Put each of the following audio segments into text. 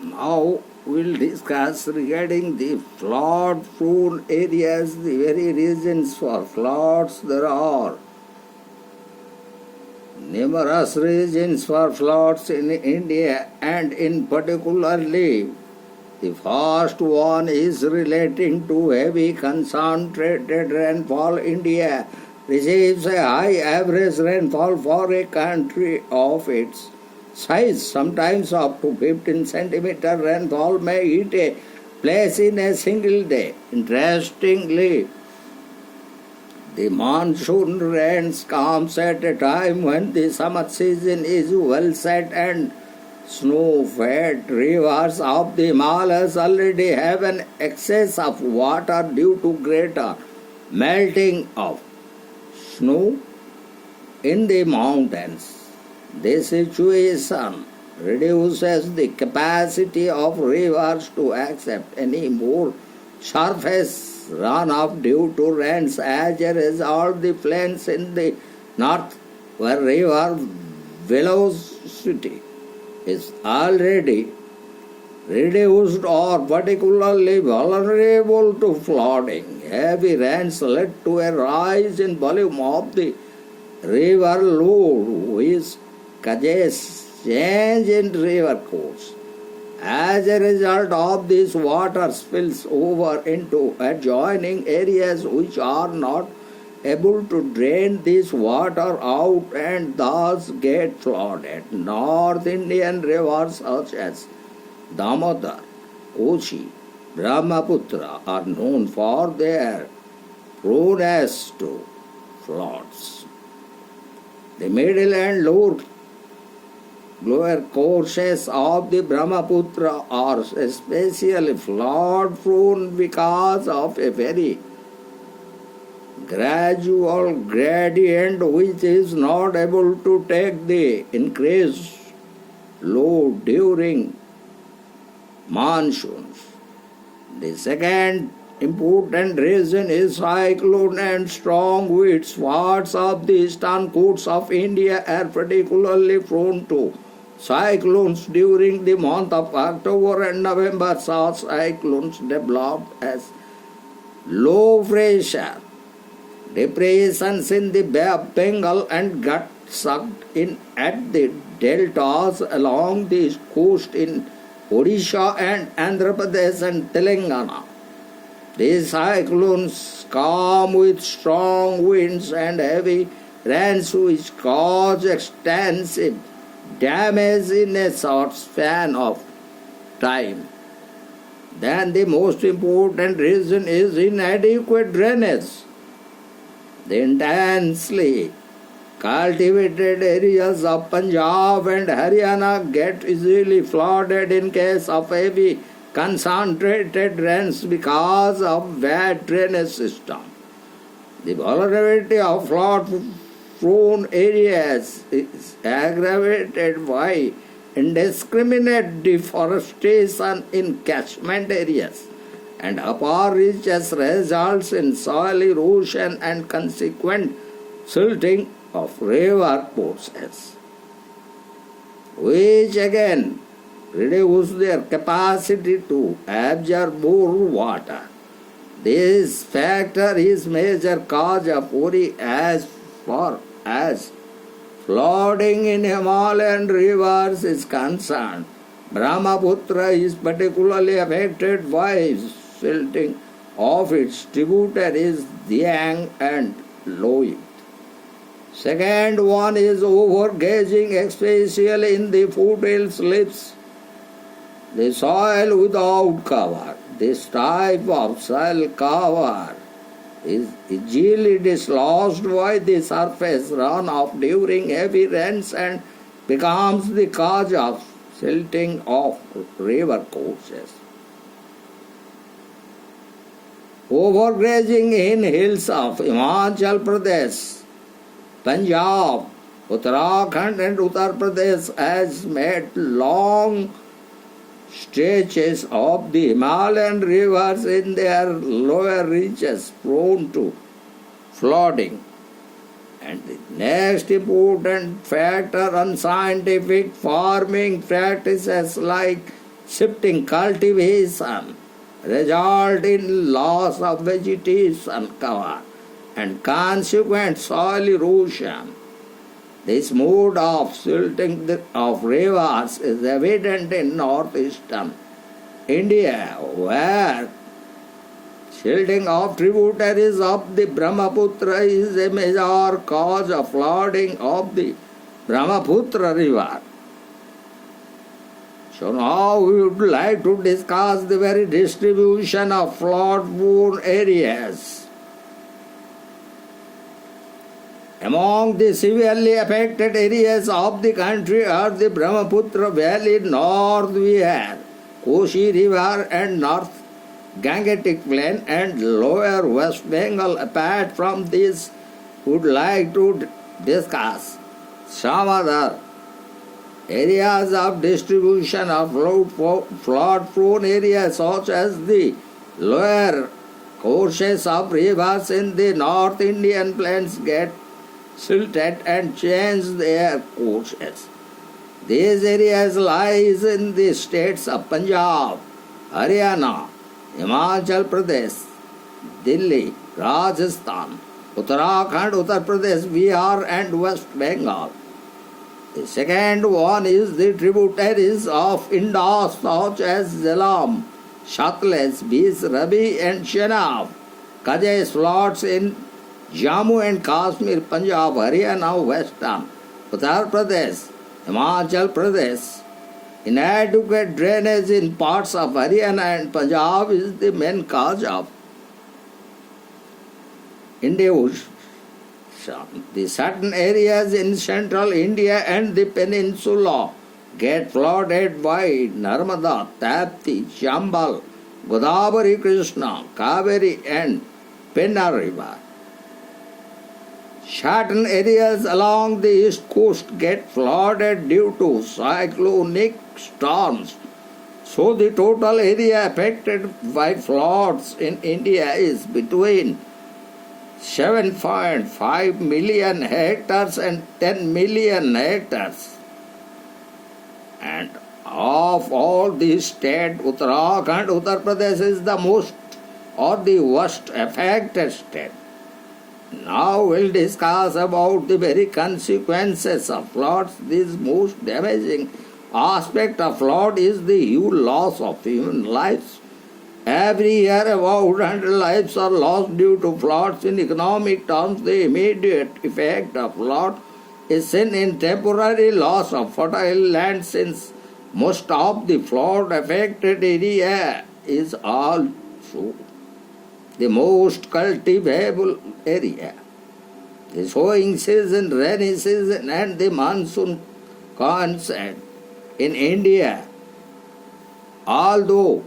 Now we'll discuss regarding the flood-prone areas, the very reasons for floods there are. Numerous reasons for floods in India, and in particularly the first one is relating to heavy concentrated rainfall. India receives a high average rainfall for a country of its size. Sometimes up to 15 centimeter rainfall may hit a place in a single day. Interestingly, the monsoon rains comes at a time when the summer season is well set and snow-fed rivers of the Himalayas already have an excess of water due to greater melting of snow in the mountains. This situation reduces the capacity of rivers to accept any more surface runoff due to rains. As a result, the plains in the north, where river velocity is already reduced or particularly vulnerable to flooding, heavy rains led to a rise in volume of the river load, which causes change in river course. As a result of this, water spills over into adjoining areas which are not able to drain this water out and thus get flooded. North Indian rivers such as Damodar, Kosi, Brahmaputra are known for their proneness to floods. The middle and lower courses of the Brahmaputra are especially flood prone because of a very gradual gradient which is not able to take the increased load during monsoons. The second important reason is cyclone and strong winds. Parts of the eastern coasts of India are particularly prone to cyclones during the month of October and November. Such cyclones developed as low pressure depressions in the Bay of Bengal and got sucked in at the deltas along the coast in Odisha and Andhra Pradesh and Telangana. These cyclones come with strong winds and heavy rains which cause extensive damage in a short span of time. Then the most important reason is inadequate drainage. The intensely cultivated areas of Punjab and Haryana get easily flooded in case of heavy concentrated rains because of bad drainage system. The vulnerability of flood-prone areas is aggravated by indiscriminate deforestation in catchment areas, and upper reaches results in soil erosion and consequent silting of river courses, which again reduce their capacity to absorb more water. This factor is major cause of worry as far as flooding in Himalayan rivers is concerned. Brahmaputra is particularly affected by silting of its tributaries Diang and Loit. Second one is overgazing, especially in the foothill slips. The soil without cover. This type of soil cover is easily dislodged by the surface runoff during heavy rains and becomes the cause of silting of river courses. Overgrazing in hills of Himachal Pradesh, Punjab, Uttarakhand and Uttar Pradesh has made long stretches of the Himalayan rivers in their lower reaches prone to flooding. And the next important factor, unscientific farming practices like shifting cultivation, result in loss of vegetation cover and consequent soil erosion. This mode of silting of rivers is evident in northeastern India, where silting of tributaries of the Brahmaputra is a major cause of flooding of the Brahmaputra river. So now we would like to discuss the very distribution of flood-prone areas. Among the severely affected areas of the country are the Brahmaputra Valley, north we have Koshi River and north Gangetic Plain and lower West Bengal. Apart from this, we would like to discuss some other areas of distribution of flood-prone areas such as the lower courses of rivers in the North Indian plains get silted and change their courses. These areas lies in the states of Punjab, Haryana, Himachal Pradesh, Delhi, Rajasthan, Uttarakhand, Uttar Pradesh, Bihar and West Bengal. The second one is the tributaries of Indus such as Jhelum, Satluj, Beas, Ravi and Chenab. Causes floods in Jammu and Kashmir, Punjab, Haryana, Western, Uttar Pradesh, Himachal Pradesh. Inadequate drainage in parts of Haryana and Punjab is the main cause of inundation. The certain areas in central India and the peninsula get flooded by Narmada, Tapti, Chambal, Godavari, Krishna, Kaveri and Penna river. Certain areas along the east coast get flooded due to cyclonic storms. So the total area affected by floods in India is between 7.5 million hectares and 10 million hectares. And of all these states, Uttarakhand, Uttar Pradesh is the most or the worst affected state. Now we'll discuss about the very consequences of floods. This most damaging aspect of flood is the huge loss of human lives. Every year about 100 lives are lost due to floods. In economic terms, the immediate effect of flood is seen in temporary loss of fertile land, since most of the flood affected area is also the most cultivable area. The sowing season, rainy season and the monsoon coincide in India. Although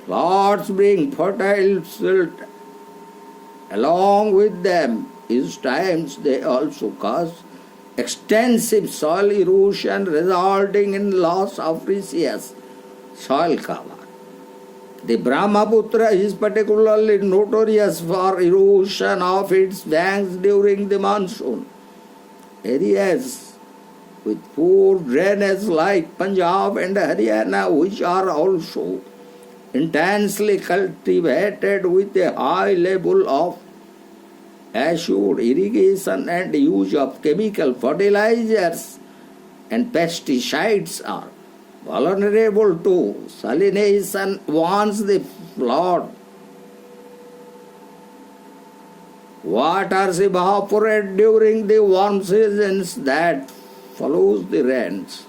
floods bring fertile silt along with them, each times they also cause extensive soil erosion resulting in loss of precious soil cover. The Brahmaputra is particularly notorious for erosion of its banks during the monsoon. Areas with poor drainage like Punjab and Haryana, which are also intensely cultivated with a high level of assured irrigation and use of chemical fertilizers and pesticides, are vulnerable to salination once the flood waters evaporate during the warm seasons that follows the rains.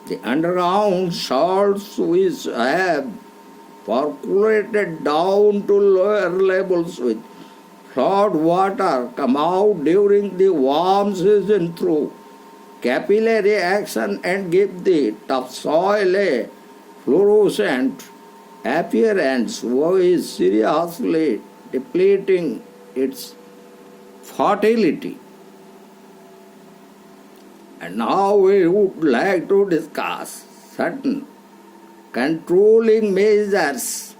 The underground salts which have percolated down to lower levels with flood water come out during the warm season through capillary action and give the topsoil a fluorescent appearance, which is seriously depleting its fertility. And now we would like to discuss certain controlling measures.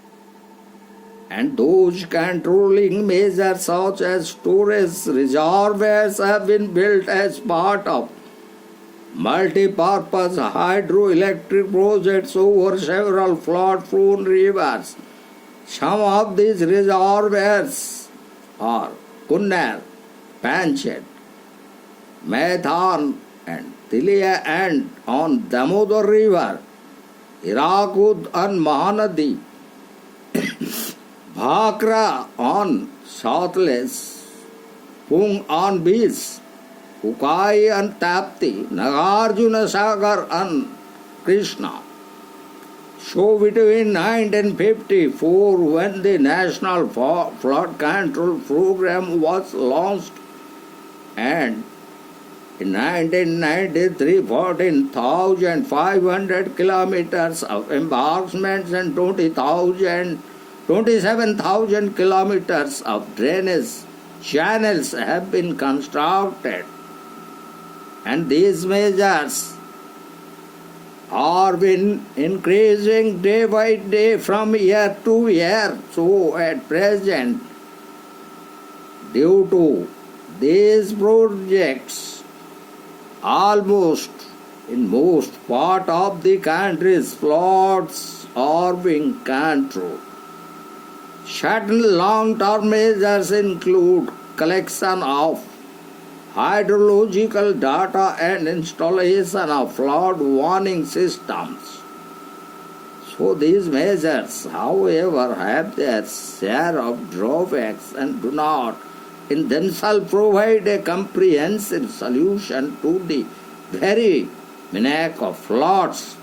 And those controlling measures such as storage reservoirs have been built as part of multi-purpose hydroelectric projects over several flood-prone rivers. Some of these reservoirs are Kunnar, Panchet, Maithan and Tilia, and on Damodar River, Hirakud and Mahanadi, Bhakra on Southless, Pung on Beach, Ukai and Tapti, Nagarjuna Sagar and Krishna. So between 1954, when the National Flood Control Program was launched, and in 1993, 14,500 kilometers of embankments and 27,000 kilometers of drainage channels have been constructed. And these measures are been increasing day by day from year to year. So at present, due to these projects, almost in most part of the country's floods are being controlled. Certain long-term measures include collection of hydrological data and installation of flood warning systems. So these measures, however, have their share of drawbacks and do not in themselves provide a comprehensive solution to the very menace of floods.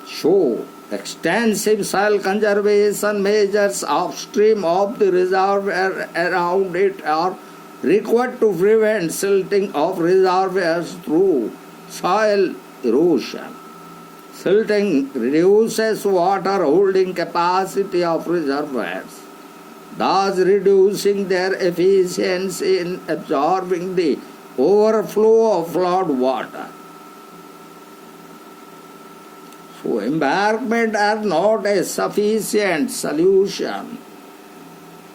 So extensive soil conservation measures upstream of the reservoir around it are required to prevent silting of reservoirs through soil erosion. Silting reduces water holding capacity of reservoirs, thus reducing their efficiency in absorbing the overflow of flood water. So embankments are not a sufficient solution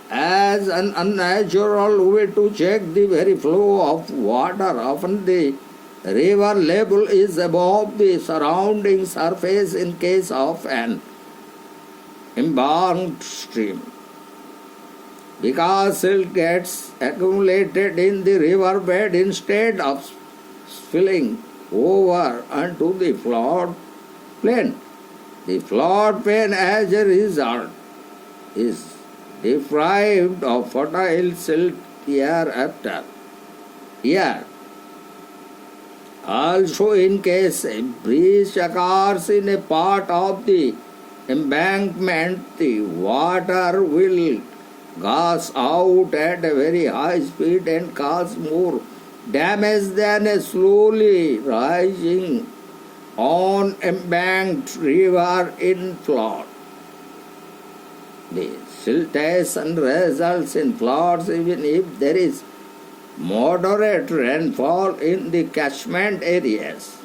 as an unnatural way to check the very flow of water. Often the river level is above the surrounding surface in case of an embanked stream. Because silt gets accumulated in the riverbed instead of spilling over onto the flood plain. The flood plain as a result is deprived of fertile silt year after year. Also, in case a breach occurs in a part of the embankment, the water will gush out at a very high speed and cause more damage than a slowly rising on-embanked river in flood. The siltation results in floods even if there is moderate rainfall in the catchment areas.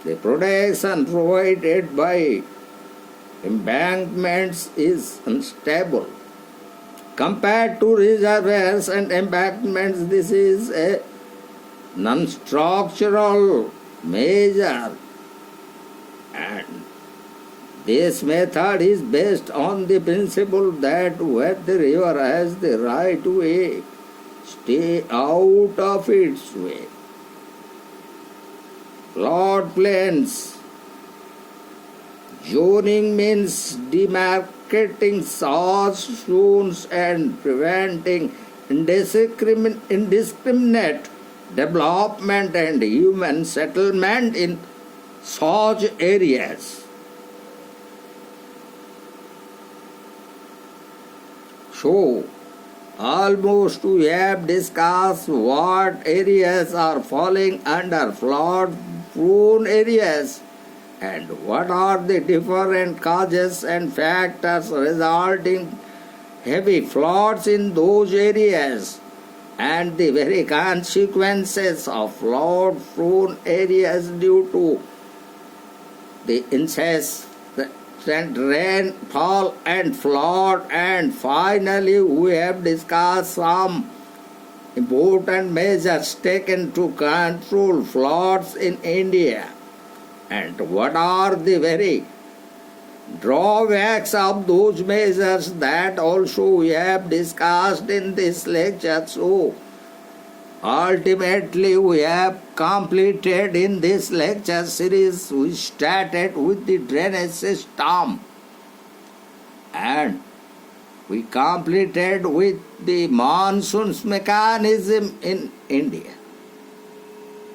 The protection provided by embankments is unstable. Compared to reservoirs and embankments, this is a non-structural measure, and this method is based on the principle that where the river has the right way, stay out of its way. Floodplains zoning means demarcating such zones and preventing indiscriminate development and human settlement in such areas. So, almost we have discussed what areas are falling under flood-prone areas and what are the different causes and factors resulting heavy floods in those areas and the very consequences of flood-prone areas due to the incessant rainfall and flood. And finally, we have discussed some important measures taken to control floods in India, and what are the very drawbacks of those measures, that also we have discussed in this lecture. So ultimately we have completed in this lecture series. We started with the drainage system and we completed with the monsoons mechanism in India.